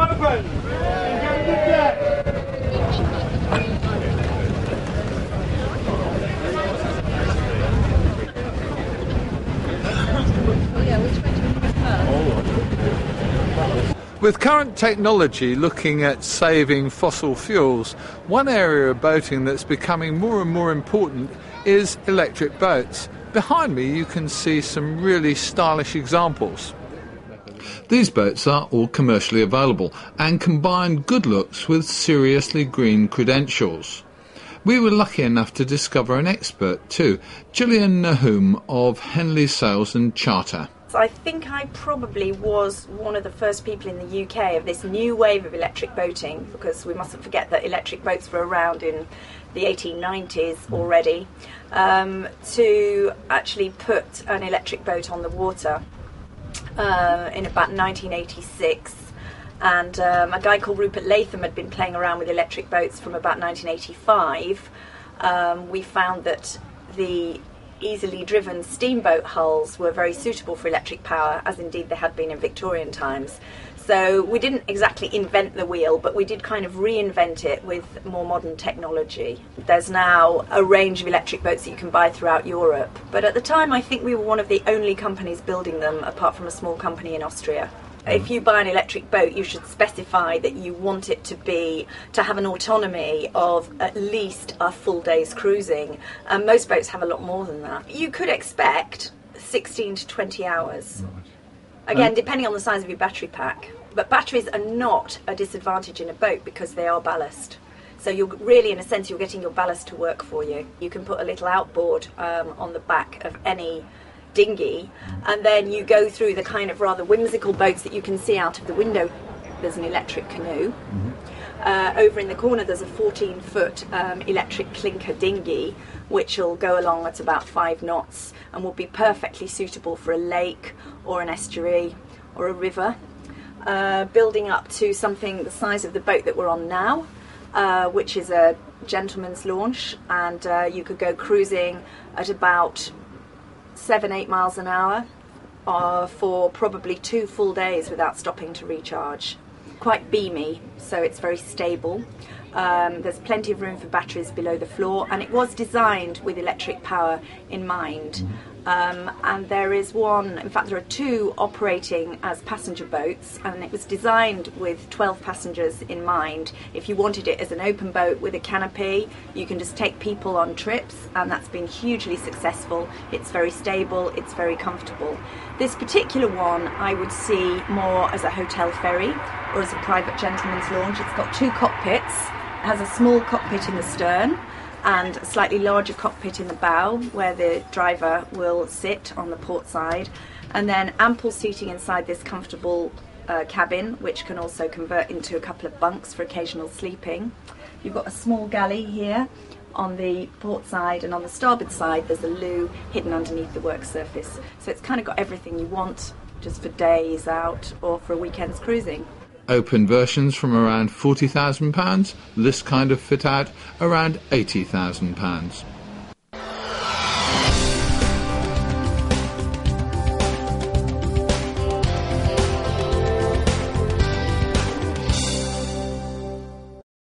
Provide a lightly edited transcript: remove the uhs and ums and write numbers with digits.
open! Engage the jet! With current technology looking at saving fossil fuels, one area of boating that's becoming more and more important is electric boats. Behind me you can see some really stylish examples. These boats are all commercially available and combine good looks with seriously green credentials. We were lucky enough to discover an expert too, Gillian Nahum of Henley Sales and Charter. I think I probably was one of the first people in the UK of this new wave of electric boating, because we mustn't forget that electric boats were around in the 1890s already, to actually put an electric boat on the water in about 1986. And a guy called Rupert Latham had been playing around with electric boats from about 1985. We found that the easily driven steamboat hulls were very suitable for electric power, as indeed they had been in Victorian times. So we didn't exactly invent the wheel, but we did kind of reinvent it with more modern technology. There's now a range of electric boats that you can buy throughout Europe, but at the time I think we were one of the only companies building them, apart from a small company in Austria. If you buy an electric boat, you should specify that you want it to have an autonomy of at least a full day's cruising. And most boats have a lot more than that. You could expect 16 to 20 hours. Again, depending on the size of your battery pack. But batteries are not a disadvantage in a boat because they are ballast. So you're really, in a sense, you're getting your ballast to work for you. You can put a little outboard on the back of any dinghy, and then you go through the kind of rather whimsical boats that you can see out of the window. There's an electric canoe. Over in the corner there's a 14-foot electric clinker dinghy, which will go along at about 5 knots and will be perfectly suitable for a lake or an estuary or a river, building up to something the size of the boat that we're on now, which is a gentleman's launch, and you could go cruising at about 7-8 miles an hour for probably 2 full days without stopping to recharge. Quite beamy, so it's very stable. There's plenty of room for batteries below the floor, and it was designed with electric power in mind. And there is one, in fact there are 2 operating as passenger boats, and it was designed with 12 passengers in mind. If you wanted it as an open boat with a canopy, you can just take people on trips, and that's been hugely successful. It's very stable, it's very comfortable. This particular one I would see more as a hotel ferry or as a private gentleman's launch. It's got 2 cockpits. It has a small cockpit in the stern and a slightly larger cockpit in the bow, where the driver will sit on the port side, and then ample seating inside this comfortable cabin, which can also convert into a couple of bunks for occasional sleeping. You've got a small galley here on the port side, and on the starboard side there's a loo hidden underneath the work surface. So it's kind of got everything you want, just for days out or for a weekend's cruising. Open versions from around £40,000, this kind of fit out around £80,000.